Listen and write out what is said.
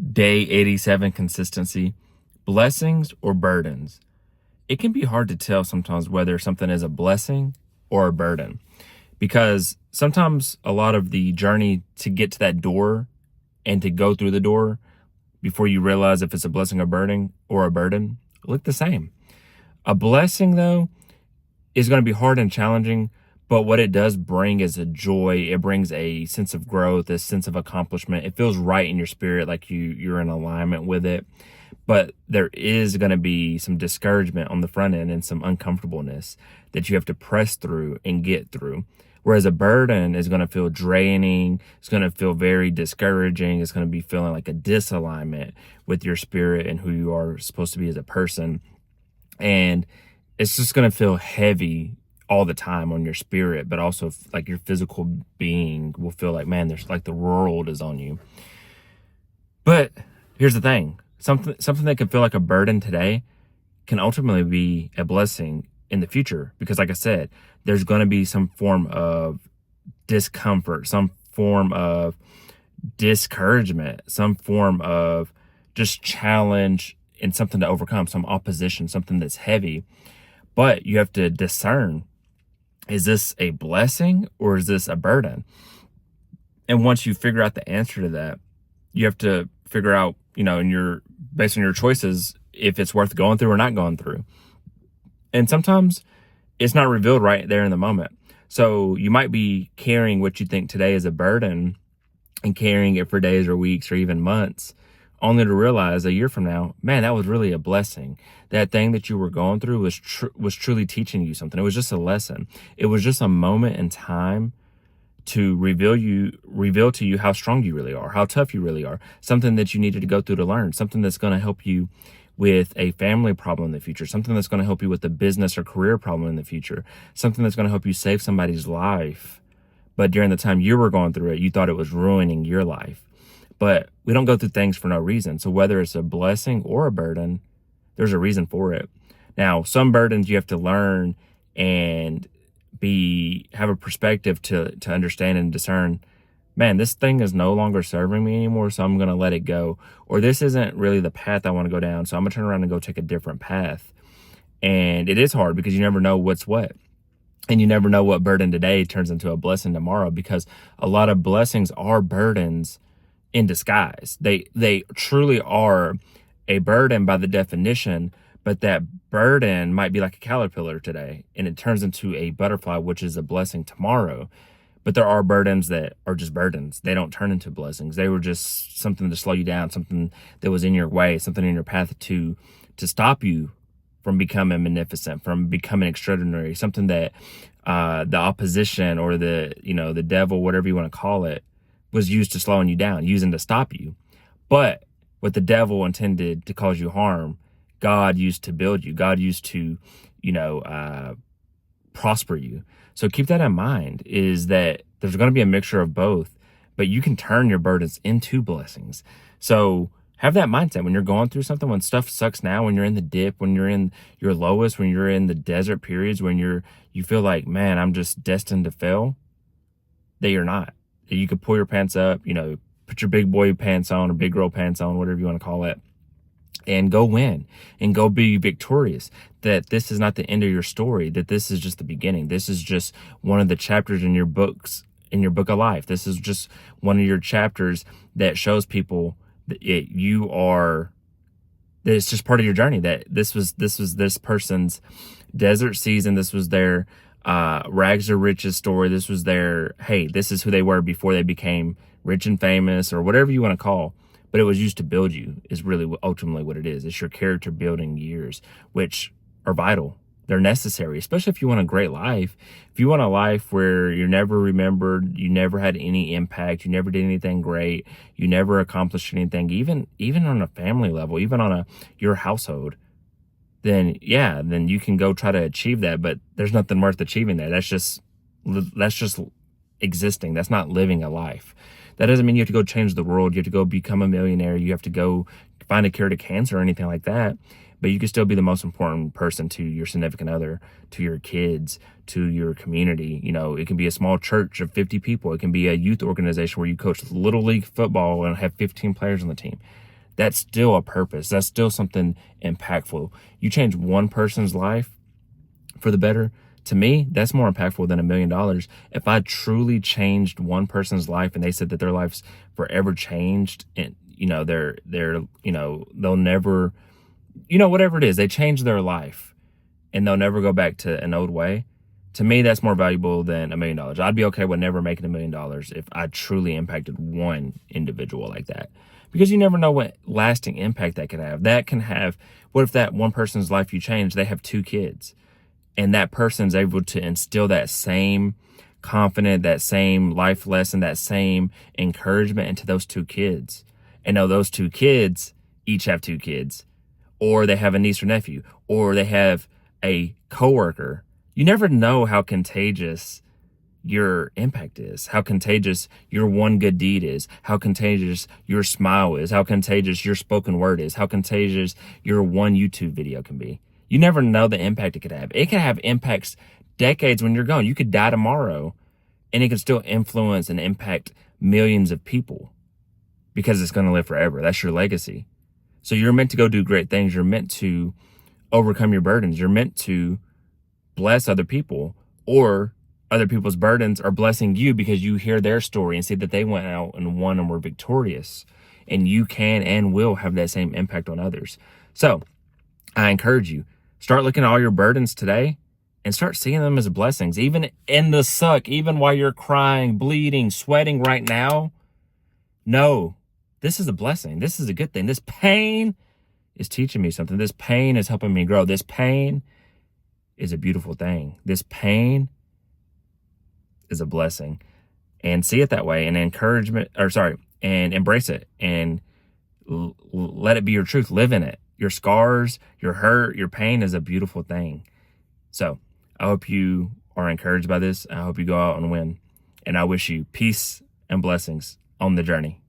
Day 87 consistency, blessings or burdens. It can be hard to tell sometimes whether something is a blessing or a burden because sometimes a lot of the journey to get to that door and to go through the door before you realize if it's a blessing or burden look the same. A blessing, though, is going to be hard and challenging, but what it does bring is a joy. It brings a sense of growth, a sense of accomplishment. It feels right in your spirit, like you're in alignment with it. But there is going to be some discouragement on the front end and some uncomfortableness that you have to press through and get through. Whereas a burden is going to feel draining. It's going to feel very discouraging. It's going to be feeling like a disalignment with your spirit and who you are supposed to be as a person. And it's just going to feel heavy all the time on your spirit, but also like your physical being will feel like, man, there's like the world is on you. But here's the thing. Something that can feel like a burden today can ultimately be a blessing in the future. Because like I said, there's going to be some form of discomfort, some form of discouragement, some form of just challenge and something to overcome, some opposition, something that's heavy. But you have to discern, is this a blessing or is this a burden? And once you figure out the answer to that, you have to figure out, based on your choices, if it's worth going through or not going through. And sometimes it's not revealed right there in the moment. So you might be carrying what you think today is a burden and carrying it for days or weeks or even months, only to realize a year from now, man, that was really a blessing. That thing that you were going through was truly teaching you something. It was just a lesson. It was just a moment in time to reveal to you how strong you really are, how tough you really are, something that you needed to go through to learn, something that's going to help you with a family problem in the future, something that's going to help you with a business or career problem in the future, something that's going to help you save somebody's life. But during the time you were going through it, you thought it was ruining your life. But we don't go through things for no reason. So whether it's a blessing or a burden, there's a reason for it. Now, some burdens you have to learn and have a perspective to understand and discern, man, this thing is no longer serving me anymore, so I'm going to let it go. Or this isn't really the path I want to go down, so I'm going to turn around and go take a different path. And it is hard because you never know what's what. And you never know what burden today turns into a blessing tomorrow, because a lot of blessings are burdens in disguise. They truly are a burden by the definition, but that burden might be like a caterpillar today and it turns into a butterfly, which is a blessing tomorrow. But there are burdens that are just burdens. They don't turn into blessings. They were just something to slow you down, something that was in your way, something in your path to stop you from becoming magnificent, from becoming extraordinary, something that the opposition or the devil, whatever you want to call it, was used to slowing you down, using to stop you. But what the devil intended to cause you harm, God used to build you. God used to, prosper you. So keep that in mind, is that there's going to be a mixture of both, but you can turn your burdens into blessings. So have that mindset when you're going through something, when stuff sucks now, when you're in the dip, when you're in your lowest, when you're in the desert periods, when you feel like, man, I'm just destined to fail, that you're not. You could pull your pants up, put your big boy pants on or big girl pants on, whatever you want to call it, and go win and go be victorious. That this is not the end of your story, that this is just the beginning. This is just one of the chapters in your book of life. This is just one of your chapters that shows people that that it's just part of your journey, that this was this person's desert season. This was their rags to riches story. This was their, hey, this is who they were before they became rich and famous, or whatever you want to call. But it was used to build you, is really ultimately what it is. It's your character building years, which are vital. They're necessary, especially if you want a great life. If you want a life where you're never remembered, you never had any impact, you never did anything great, you never accomplished anything, even on a family level, even on your household, then you can go try to achieve that. But there's nothing worth achieving there. That's just existing. That's not living a life. That doesn't mean you have to go change the world. You have to go become a millionaire. You have to go find a cure to cancer or anything like that. But you can still be the most important person to your significant other, to your kids, to your community. It can be a small church of 50 people. It can be a youth organization where you coach little league football and have 15 players on the team. that's still a purpose. That's still something impactful. You change one person's life for the better. To me, that's more impactful than $1 million. If I truly changed one person's life and they said that their life's forever changed, and they'll never, whatever it is, they change their life and they'll never go back to an old way. To me, that's more valuable than $1 million. I'd be okay with never making $1 million if I truly impacted one individual like that, because you never know what lasting impact that could have. What if that one person's life you change, they have 2 kids, and that person's able to instill that same confidence, that same life lesson, that same encouragement into those 2 kids. And now those 2 kids each have 2 kids, or they have a niece or nephew, or they have a coworker. You never know how contagious your impact is, how contagious your one good deed is, how contagious your smile is, how contagious your spoken word is, how contagious your one YouTube video can be. You never know the impact it could have. It can have impacts decades when you're gone. You could die tomorrow and it can still influence and impact millions of people because it's going to live forever. That's your legacy. So you're meant to go do great things. You're meant to overcome your burdens. You're meant to bless other people, or other people's burdens are blessing you because you hear their story and see that they went out and won and were victorious, and you can and will have that same impact on others. So I encourage you, start looking at all your burdens today and start seeing them as blessings. Even in the suck, even while you're crying, bleeding, sweating right now, no, this is a blessing. This is a good thing. This pain is teaching me something. This pain is helping me grow. This pain is a beautiful thing. This pain is a blessing, and see it that way, and and embrace it, and let it be your truth. Live in it. Your scars, your hurt, your pain is a beautiful thing. So I hope you are encouraged by this. I hope you go out and win, and I wish you peace and blessings on the journey.